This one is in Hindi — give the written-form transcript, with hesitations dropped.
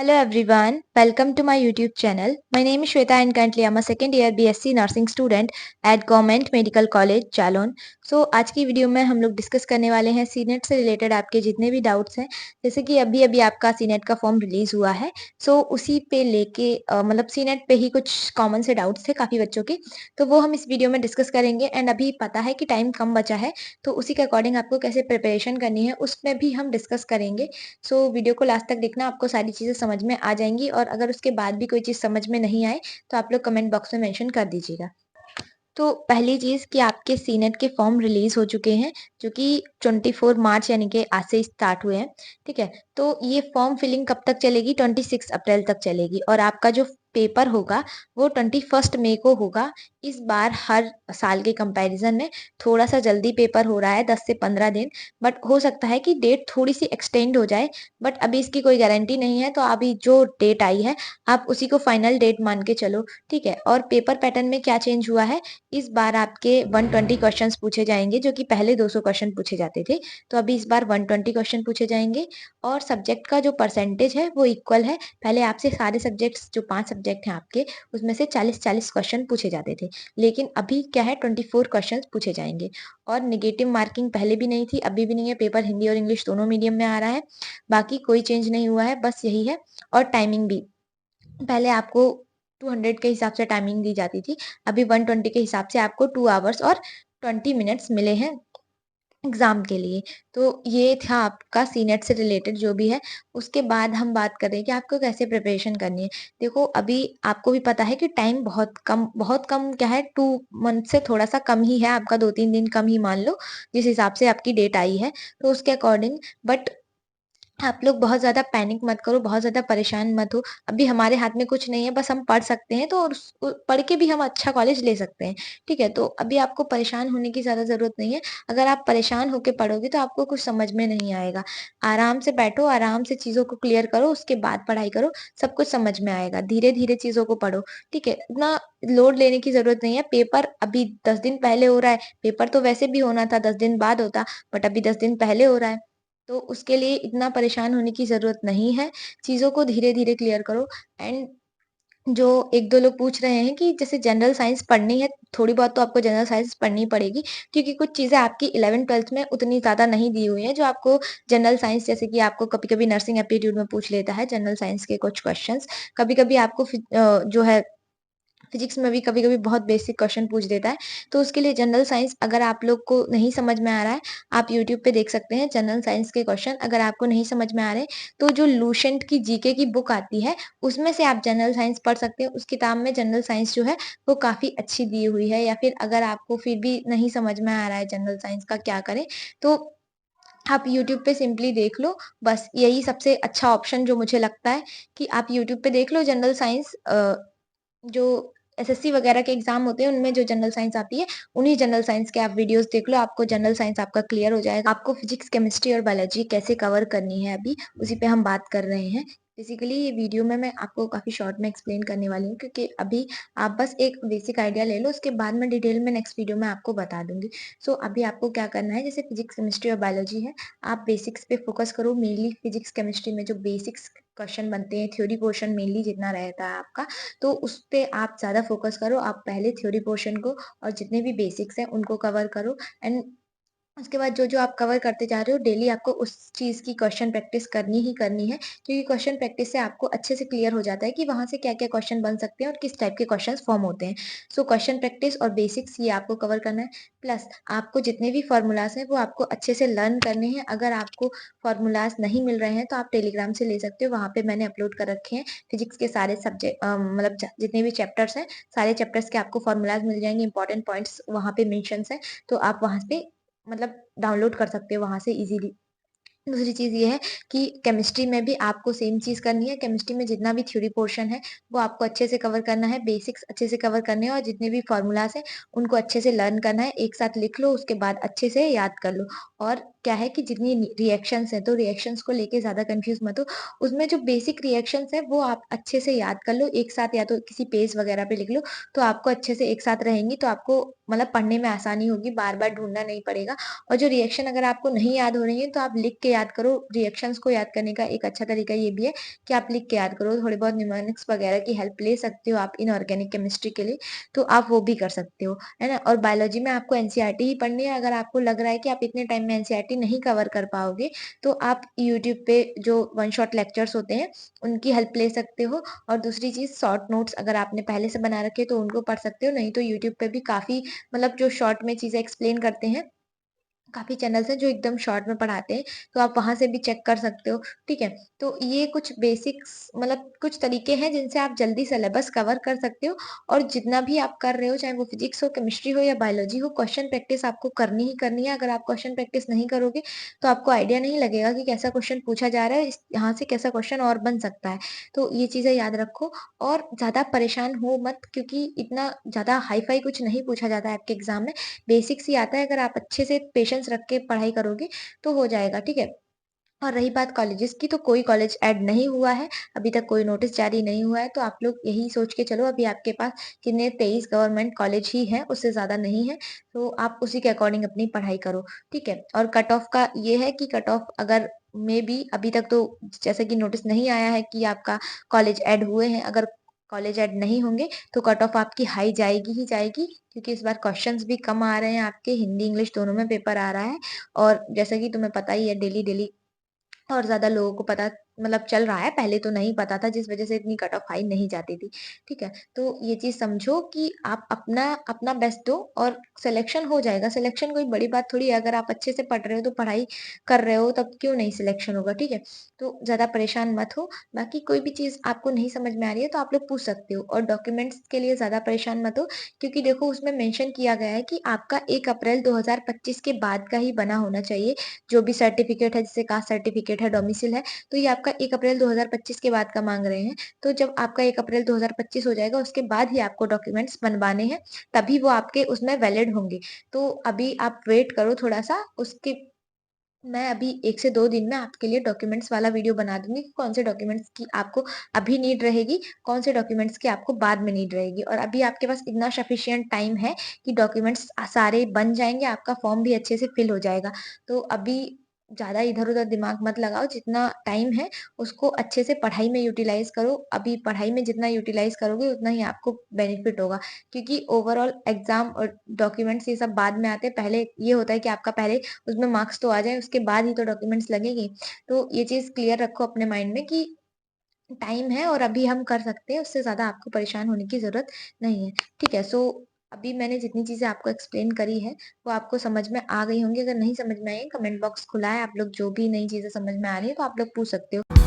Hello everyone, welcome to my YouTube channel. My name is Shweta and currently I'm a second year BSc Nursing student at Government Medical College, Jalaun. आज की वीडियो में हम लोग डिस्कस करने वाले हैं सीनेट से रिलेटेड आपके जितने भी डाउट्स हैं। जैसे कि अभी अभी आपका सीनेट का फॉर्म रिलीज हुआ है। उसी पे लेके मतलब सीनेट पे ही कुछ कॉमन से डाउट्स थे काफ़ी बच्चों के, तो वो हम इस वीडियो में डिस्कस करेंगे। एंड अभी पता है कि टाइम कम बचा है, तो उसी के अकॉर्डिंग आपको कैसे प्रिपरेशन करनी है उसमें भी हम डिस्कस करेंगे। वीडियो को लास्ट तक देखना, आपको सारी चीज़ें समझ में आ जाएँगी और अगर उसके बाद भी कोई चीज़ समझ में नहीं आए, तो आप लोग कमेंट बॉक्स में मेंशन कर दीजिएगा। तो पहली चीज़ कि आपके सीनेट के फॉर्म रिलीज़ हो चुके हैं, जो कि 24 मार्च यानी कि आज से स्टार्ट हुए हैं, ठीक है? तो ये फॉर्म फिलिंग कब तक चलेगी? 26 अप्रैल तक चलेगी और आपका जो पेपर होगा, वो 21 मई को होगा। इस बार हर साल के कंपैरिज़न में थोड़ा-सा जल्दी पेपर हो रहा है, 10 से 15 दिन, बट हो सकता है कि डेट थोड़ी-सी एक्सटेंड हो जाए, बट अभी इसकी कोई गारंटी नहीं है। तो अभी जो डेट आई है, आप उसी को फाइनल डेट मान के चलो, ठीक है? और पेपर पैटर्न में क्या चेंज हुआ है, इस बार आपके 120 क्वेश्चंस पूछे जाएँगे, जो कि पहले 200 क्वेश्चन पूछे जाते थे। तो अभी इस बार 120 क्वेश्चन पूछे जाएँगे और सब्जेक्ट का जो परसेंटेज है वो इक्वल है। पहले आपसे सारे सब्जेक्ट्स जो 5 सब्जेक्ट हैं आपके, उसमें से 40-40 क्वेश्चन पूछे जाते थे। लेकिन अभी क्या है, 24 क्वेश्चंस पूछे जाएँगे और नेगेटिव मार्किंग पहले भी नहीं थी, अभी भी नहीं है। पेपर हिंदी और इंग्लिश दोनों मीडियम में आ रहा है। बाकी कोई चेंज नहीं हुआ है, बस यही है। और टाइमिंग भी पहले आपको 200 के हिसाब से टाइमिंग दी जाती थी, अभी 120 के हिसाब से आपको 2 आवर्स और 20 मिनट्स मिले हैं एग्ज़ाम के लिए। तो ये था आपका सीनेट से रिलेटेड जो भी है। उसके बाद हम बात करें कि आपको कैसे प्रिपरेशन करनी है। देखो, अभी आपको भी पता है कि टाइम बहुत कम क्या है, 2 मंथ से थोड़ा-सा कम ही है, आपका 2-3 दिन कम ही मान लो, जिस हिसाब से आपकी डेट आई है, तो उसके अकॉर्डिंग। बट आप लोग बहुत ज़्यादा पैनिक मत करो, बहुत ज़्यादा परेशान मत हो। अभी हमारे हाथ में कुछ नहीं है, बस हम पढ़ सकते हैं, तो और पढ़ के भी हम अच्छा कॉलेज ले सकते हैं, ठीक है? तो अभी आपको परेशान होने की ज़्यादा ज़रूरत नहीं है। अगर आप परेशान होके पढ़ोगे तो आपको कुछ समझ में नहीं आएगा। आराम से बैठो, आराम से चीज़ों को क्लियर करो, उसके बाद पढ़ाई करो, सब कुछ समझ में आएगा। धीरे-धीरे चीज़ों को पढ़ो, ठीक है? इतना लोड लेने की ज़रूरत नहीं है। पेपर अभी 10 दिन पहले हो रहा है, पेपर तो वैसे भी होना था 10 दिन बाद होता, बट अभी 10 दिन पहले हो रहा है। तो उसके लिए इतना परेशान होने की ज़रूरत नहीं है। चीज़ों को धीरे-धीरे क्लियर करो। एंड जो 1-2 लोग पूछ रहे हैं कि जैसे जनरल साइंस पढ़नी है, थोड़ी बहुत तो आपको जनरल साइंस पढ़नी पड़ेगी, क्योंकि कुछ चीज़ें आपकी 11th-12th में उतनी ज़्यादा नहीं दी हुई हैं, जो आपको जनरल साइंस, जैसे कि आपको कभी-कभी नर्सिंग एप्टीट्यूड में पूछ लेता है जनरल साइंस के कुछ क्वेश्चन्स। कभी-कभी आपको जो है फिजिक्स में भी कभी-कभी बहुत बेसिक क्वेश्चन पूछ देता है। तो उसके लिए जनरल साइंस अगर आप लोग को नहीं समझ में आ रहा है, आप यूट्यूब पे देख सकते हैं जनरल साइंस के क्वेश्चन। अगर आपको नहीं समझ में आ रहे, तो जो लुसेंट की जीके की बुक आती है, उसमें से आप जनरल साइंस पढ़ सकते हैं। उस किताब में जनरल साइंस जो है, वो काफ़ी अच्छी दी हुई है। या फिर अगर आपको फिर भी नहीं समझ में आ रहा है जनरल साइंस का क्या करें, तो आप यूट्यूब पे सिंपली देख लो। बस यही सबसे अच्छा ऑप्शन जो मुझे लगता है, कि आप यूट्यूब पे देख लो जनरल साइंस। जो एसएससी वगैरह के एग्ज़ाम होते हैं, उनमें जो जनरल साइंस आती है, उन्हीं जनरल साइंस के आप वीडियोज़ देख लो, आपको जनरल साइंस आपका क्लियर हो जाएगा। आपको फिजिक्स, केमिस्ट्री और बायोलॉजी कैसे कवर करनी है अभी, उसी पे हम बात कर रहे हैं। बेसिकली ये वीडियो में मैं आपको काफ़ी शॉर्ट में एक्सप्लेन करने वाली हूँ, क्योंकि अभी आप बस एक बेसिक आइडिया ले लो, उसके बाद मैं डिटेल में नेक्स्ट वीडियो में आपको बता दूँगी। अभी आपको क्या करना है, जैसे फिजिक्स, केमिस्ट्री और बायोलॉजी है, आप बेसिक्स पे फोकस करो। मेनली फिजिक्स, केमिस्ट्री में जो बेसिक्स क्वेश्चन बनते हैं, थ्योरी पोर्शन मेनली जितना रहता है आपका, तो उस पे आप ज़्यादा फ़ोकस करो। आप पहले थ्योरी पोर्शन को और जितने भी बेसिक्स हैं उनको कवर करो। एंड उसके बाद जो-जो आप कवर करते जा रहे हो, डेली आपको उस चीज़ की क्वेश्चन प्रैक्टिस करनी ही करनी है, क्योंकि क्वेश्चन प्रैक्टिस से आपको अच्छे से क्लियर हो जाता है कि वहाँ से क्या-क्या क्वेश्चन बन सकते हैं और किस टाइप के क्वेश्चंस फॉर्म होते हैं। क्वेश्चन प्रैक्टिस और बेसिक्स ये आपको कवर करना है। प्लस आपको जितने भी फ़ॉर्मूलाज़ हैं, वो आपको अच्छे से लर्न करने हैं। अगर आपको फ़ॉर्मूलाज़ नहीं मिल रहे हैं, तो आप टेलीग्राम से ले सकते हो, वहाँ पे मैंने अपलोड कर रखे हैं। फिजिक्स के सारे मतलब जितने भी चैप्टर्स हैं, सारे चैप्टर्स के आपको फ़ॉर्मूलाज़ मिल जाएँगे, इंपॉर्टेंट पॉइंट्स वहाँ पे मेंशन्स हैं, तो आप वहाँ पे मतलब डाउनलोड कर सकते हो वहाँ से इज़ीली। दूसरी चीज़ ये है कि केमिस्ट्री में भी आपको सेम चीज़ करनी है। केमिस्ट्री में जितना भी थ्योरी पोर्शन है, वो आपको अच्छे से कवर करना है, बेसिक्स अच्छे से कवर करने हैं और जितने भी फ़ॉर्मूलाज़ हैं, उनको अच्छे से लर्न करना है। एक साथ लिख लो, उसके बाद अच्छे से याद कर लो। और क्या है कि जितनी रिएक्शंस हैं, तो रिएक्शंस को लेके ज़्यादा कन्फ्यूज़ मत हो। उसमें जो बेसिक रिएक्शंस हैं, वो आप अच्छे से याद कर लो। एक साथ या तो किसी पेज वगैरह पे लिख लो, तो आपको अच्छे से एक साथ रहेंगी, तो आपको मतलब पढ़ने में आसानी होगी, बार-बार ढूँढना नहीं पड़ेगा। और जो रिएक्शन अगर आपको नहीं याद हो रही है, तो आप लिख के याद करो, रिएक्शंस को याद करने का एक अच्छा तरीका ये भी है कि आप लिख के याद करो। थोड़े बहुत न्यूमेरिक्स वगैरह की हेल्प ले सकते हो आप इनऑर्गेनिक केमिस्ट्री के लिए, तो आप वो भी कर सकते हो, है ना। और बायोलॉजी में आपको एनसीईआरटी ही पढ़नी है। अगर आपको लग रहा है कि आप इतने टाइम में एनसीईआरटी नहीं कवर कर पाओगे, तो आप यूट्यूब पे जो वन शॉट लेक्चर्स होते हैं उनकी हेल्प ले सकते हो। और दूसरी चीज, शॉर्ट नोट्स अगर आपने पहले से बना रखे तो उनको पढ़ सकते हो, नहीं तो यूट्यूब पे भी काफी मतलब जो शॉर्ट में चीजें एक्सप्लेन करते हैं, काफ़ी चैनल्स हैं जो एकदम शॉर्ट में पढ़ाते हैं, तो आप वहाँ से भी चेक कर सकते हो, ठीक है। तो ये कुछ बेसिक्स मतलब कुछ तरीके हैं जिनसे आप जल्दी सिलेबस कवर कर सकते हो। और जितना भी आप कर रहे हो, चाहे वो फिजिक्स हो, केमिस्ट्री हो या बायोलॉजी हो, क्वेश्चन प्रैक्टिस आपको करनी ही करनी है। अगर आप क्वेश्चन प्रैक्टिस नहीं करोगे, तो आपको आइडिया नहीं लगेगा कि कैसा क्वेश्चन पूछा जा रहा है, यहाँ से कैसा क्वेश्चन और बन सकता है। तो ये चीज़ें याद रखो और ज़्यादा परेशान हो मत, क्योंकि इतना ज़्यादा हाई-फाई कुछ नहीं पूछा जाता है आपके एग्ज़ाम में। बेसिक्स ही आता है, अगर आप अच्छे से पेशेंस रख के पढ़ाई करोगे तो हो जाएगा, ठीक है। और रही बात कॉलेजेस की, तो कोई कॉलेज ऐड नहीं हुआ है, अभी तक कोई नोटिस जारी नहीं हुआ है, तो आप लोग यही सोच के चलो, अभी आपके पास कितने 23 गवर्नमेंट कॉलेज ही हैं, उससे ज़्यादा नहीं है, तो आप उसी के अकॉर्डिंग अपनी पढ़ाई करो, ठीक है। और कट ऑफ का ये है कि कट ऑफ अगर मे बी अभी तक तो जैसे कि नोटिस नहीं आया है कि आपका कॉलेज ऐड हुए हैं, अगर कॉलेज ऐड नहीं होंगे तो कट ऑफ आपकी हाई जाएगी ही जाएगी, क्योंकि इस बार क्वेश्चंस भी कम आ रहे हैं आपके, हिंदी इंग्लिश दोनों में पेपर आ रहा है। और जैसा कि तुम्हें पता ही है, डेली डेली और ज़्यादा लोगों को पता मतलब चल रहा है, पहले तो नहीं पता था, जिस वजह से इतनी कट ऑफ हाई नहीं जाती थी, ठीक है। तो ये चीज़ समझो कि आप अपना अपना बेस्ट दो और सिलेक्शन हो जाएगा। सिलेक्शन कोई बड़ी बात थोड़ी है, अगर आप अच्छे से पढ़ रहे हो, तो पढ़ाई कर रहे हो, तब क्यों नहीं सिलेक्शन होगा, ठीक है। तो ज़्यादा परेशान मत हो। बाकी कोई भी चीज़ आपको नहीं समझ में आ रही है, तो आप लोग पूछ सकते हो। और डॉक्यूमेंट्स के लिए ज़्यादा परेशान मत हो, क्योंकि देखो उसमें मेंशन किया गया है कि आपका 1 अप्रैल 2025 के बाद का ही बना होना चाहिए, जो भी सर्टिफिकेट है, जैसे कास्ट सर्टिफिकेट है, डोमिसाइल है, तो ये आपका 1 अप्रैल 2025 के बाद का माँग रहे हैं। तो जब आपका 1 अप्रैल 2025 हो जाएगा, उसके बाद ही आपको डॉक्यूमेंट्स बनवाने हैं, तभी वो आपके उसमें वैलिड होंगे। तो अभी आप वेट करो थोड़ा-सा, उसके मैं अभी 1 से 2 दिन में आपके लिए डॉक्यूमेंट्स वाला वीडियो बना दूँगी कि कौन से डॉक्यूमेंट्स की आपको अभी नीड रहेगी, कौन से डॉक्यूमेंट्स की आपको बाद में नीड रहेगी। और अभी आपके पास इतना सफिशिएंट टाइम है कि डॉक्यूमेंट्स सारे बन जाएँगे, आपका फॉर्म भी अच्छे से फिल हो जाएगा। तो अभी ज़्यादा इधर-उधर दिमाग मत लगाओ, जितना टाइम है उसको अच्छे से पढ़ाई में यूटिलाइज़ करो। अभी पढ़ाई में जितना यूटिलाइज़ करोगे उतना ही आपको बेनिफिट होगा, क्योंकि ओवरऑल एग्ज़ाम और डॉक्यूमेंट्स ये सब बाद में आते हैं। पहले ये होता है कि आपका पहले उसमें मार्क्स तो आ जाए, उसके बाद ही तो डॉक्यूमेंट्स लगेंगे। तो ये चीज़ क्लियर रखो अपने माइंड में कि टाइम है और अभी हम कर सकते हैं, उससे ज़्यादा आपको परेशान होने की ज़रूरत नहीं है, ठीक है। सो अभी मैंने जितनी चीज़ें आपको एक्सप्लेन करी है, वो आपको समझ में आ गई होंगी। अगर नहीं समझ में आई है, कमेंट बॉक्स खुला है, आप लोग जो भी नई चीज़ें समझ में आ रही हैं, तो आप लोग पूछ सकते हो।